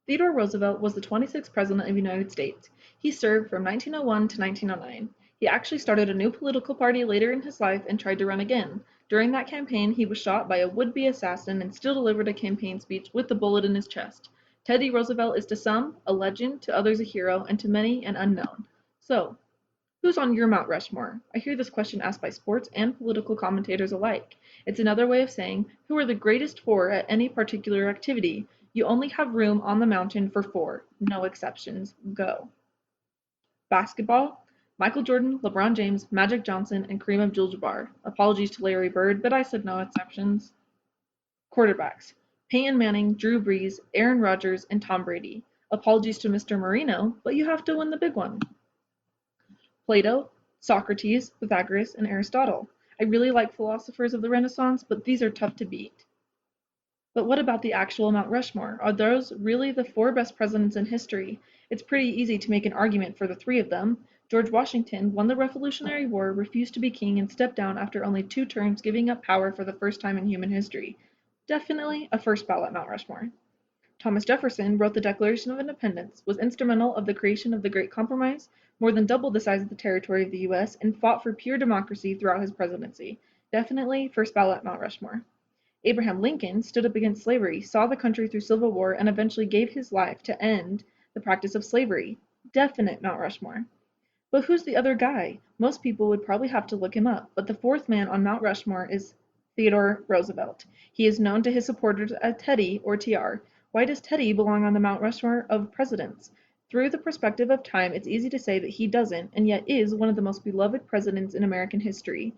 Theodore Roosevelt was the 26th President of the United States. He served from 1901 to 1909. He actually started a new political party later in his life and tried to run again. During that campaign, he was shot by a would-be assassin and still delivered a campaign speech with the bullet in his chest. Teddy Roosevelt is to some a legend, to others a hero, and to many an unknown. So, who's on your Mount Rushmore? I hear this question asked by sports and political commentators alike. It's another way of saying, who are the greatest four at any particular activity? You only have room on the mountain for four. No exceptions. Go. Basketball: Michael Jordan, LeBron James, Magic Johnson, and Kareem Abdul-Jabbar. Apologies to Larry Bird, but I said no exceptions. Quarterbacks: Peyton Manning, Drew Brees, Aaron Rodgers, and Tom Brady. Apologies to Mr. Marino, but you have to win the big one. Plato, Socrates, Pythagoras, and Aristotle. I really like philosophers of the Renaissance, but these are tough to beat. But what about the actual Mount Rushmore? Are those really the four best presidents in history? It's pretty easy to make an argument for the three of them. George Washington won the Revolutionary War, refused to be king, and stepped down after only 2 terms, giving up power for the first time in human history. Definitely a first ballot Mount Rushmore. Thomas Jefferson wrote the Declaration of Independence, was instrumental of the creation of the Great Compromise, more than doubled the size of the territory of the U.S., and fought for pure democracy throughout his presidency. Definitely first ballot Mount Rushmore. Abraham Lincoln stood up against slavery, saw the country through civil war, and eventually gave his life to end the practice of slavery. Definite Mount Rushmore. But who's the other guy? Most people would probably have to look him up, but the fourth man on Mount Rushmore is Theodore Roosevelt. He is known to his supporters as Teddy or TR. Why does Teddy belong on the Mount Rushmore of presidents? Through the perspective of time, it's easy to say that he doesn't, and yet is one of the most beloved presidents in American history.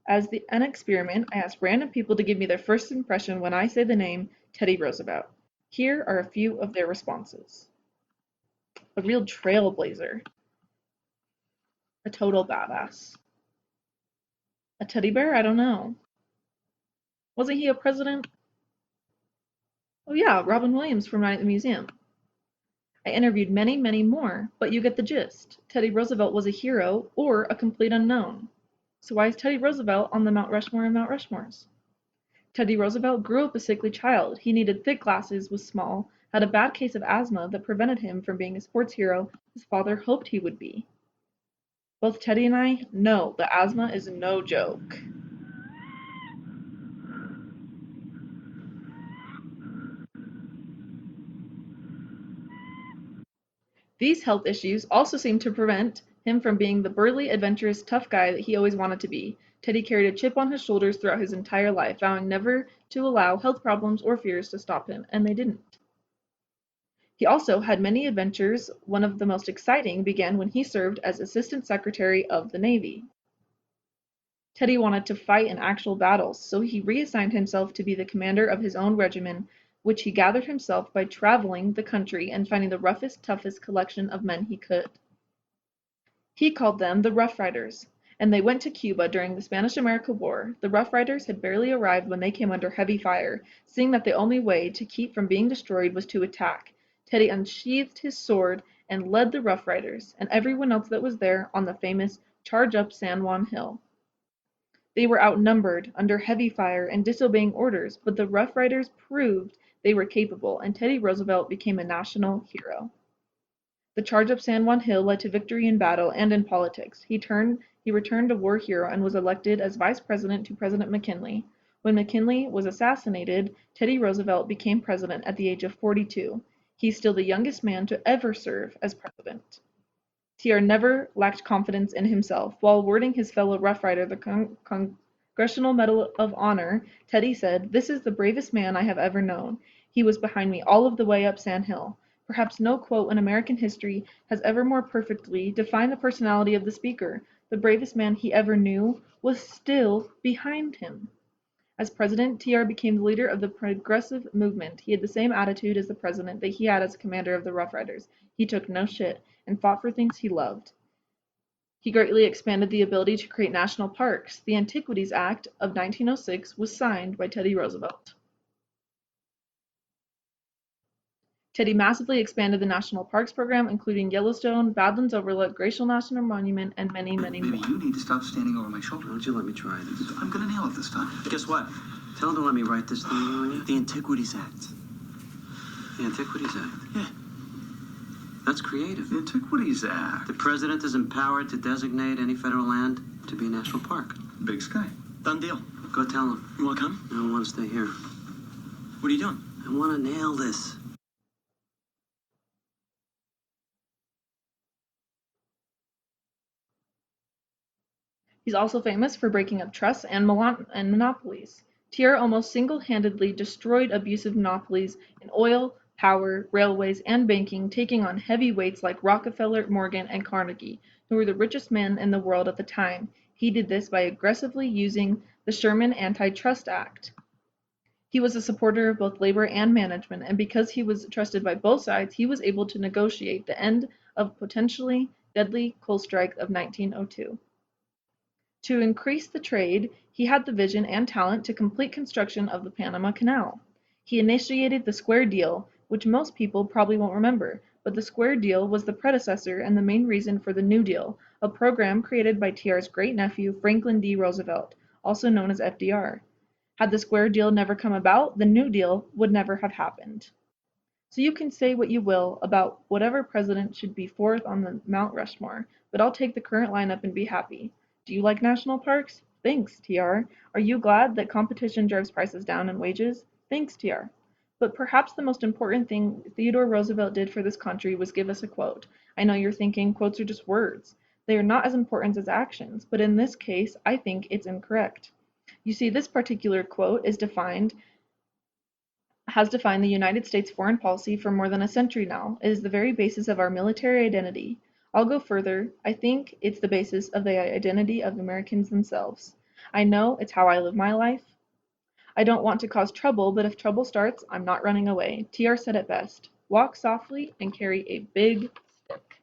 As an experiment, I asked random people to give me their first impression when I say the name Teddy Roosevelt. Here are a few of their responses. A real trailblazer. A total badass. A teddy bear? I don't know. Wasn't he a president? Oh yeah, Robin Williams from Night at the Museum. I interviewed many, many more, but you get the gist. Teddy Roosevelt was a hero or a complete unknown. So why is Teddy Roosevelt on the Mount Rushmore and Mount Rushmores? Teddy Roosevelt grew up a sickly child. He needed thick glasses, was small, had a bad case of asthma that prevented him from being a sports hero his father hoped he would be. Both Teddy and I know that asthma is no joke. These health issues also seemed to prevent him from being the burly, adventurous, tough guy that he always wanted to be. Teddy carried a chip on his shoulders throughout his entire life, vowing never to allow health problems or fears to stop him, and they didn't. He also had many adventures. One of the most exciting began when he served as Assistant Secretary of the Navy. Teddy wanted to fight in actual battles, so he reassigned himself to be the commander of his own regiment, which he gathered himself by traveling the country and finding the roughest, toughest collection of men he could. He called them the Rough Riders, and they went to Cuba during the Spanish-American War. The Rough Riders had barely arrived when they came under heavy fire, seeing that the only way to keep from being destroyed was to attack. Teddy unsheathed his sword and led the Rough Riders, and everyone else that was there, on the famous charge up San Juan Hill. They were outnumbered, under heavy fire, and disobeying orders, but the Rough Riders proved they were capable, and Teddy Roosevelt became a national hero. The charge up San Juan Hill led to victory in battle and in politics. He returned a war hero and was elected as vice president to President McKinley. When McKinley was assassinated, Teddy Roosevelt became president at the age of 42. He's still the youngest man to ever serve as president. TR never lacked confidence in himself. While awarding his fellow Rough Rider the Congressional Medal of Honor, Teddy said, "This is the bravest man I have ever known. He was behind me all of the way up Sand Hill." Perhaps no quote in American history has ever more perfectly defined the personality of the speaker. The bravest man he ever knew was still behind him. As president, TR became the leader of the progressive movement. He had the same attitude as the president that he had as commander of the Rough Riders. He took no shit and fought for things he loved. He greatly expanded the ability to create national parks. The Antiquities Act of 1906 was signed by Teddy Roosevelt. Teddy massively expanded the national parks program, including Yellowstone, Badlands Overlook, Glacial National Monument, and many, many more. Maybe you need to stop standing over my shoulder. Why don't you let me try this? I'm gonna nail it this time. Guess what? Tell him to let me write this thing on you. The Antiquities Act. The Antiquities Act. Yeah. That's creative. The Antiquities Act. The president is empowered to designate any federal land to be a national park. Big sky. Done deal. Go tell him. You want to come? I don't want to stay here. What are you doing? I want to nail this. He's also famous for breaking up trusts and monopolies. TR almost single-handedly destroyed abusive monopolies in oil, power, railways, and banking, taking on heavyweights like Rockefeller, Morgan, and Carnegie, who were the richest men in the world at the time. He did this by aggressively using the Sherman Antitrust Act. He was a supporter of both labor and management, and because he was trusted by both sides, he was able to negotiate the end of potentially deadly coal strike of 1902. To increase the trade, he had the vision and talent to complete construction of the Panama Canal. He initiated the Square Deal, which most people probably won't remember, but the Square Deal was the predecessor and the main reason for the New Deal, a program created by TR's great-nephew Franklin D. Roosevelt, also known as FDR. Had the Square Deal never come about, the New Deal would never have happened. So you can say what you will about whatever president should be fourth on the Mount Rushmore, but I'll take the current lineup and be happy. Do you like national parks? Thanks, TR. Are you glad that competition drives prices down and wages? Thanks, TR. But perhaps the most important thing Theodore Roosevelt did for this country was give us a quote. I know you're thinking quotes are just words. They are not as important as actions, but in this case, I think it's incorrect. You see, this particular quote has defined the United States foreign policy for more than a century now. It is the very basis of our military identity. I'll go further. I think it's the basis of the identity of Americans themselves. I know it's how I live my life. I don't want to cause trouble, but if trouble starts, I'm not running away. TR said it best. Walk softly and carry a big stick.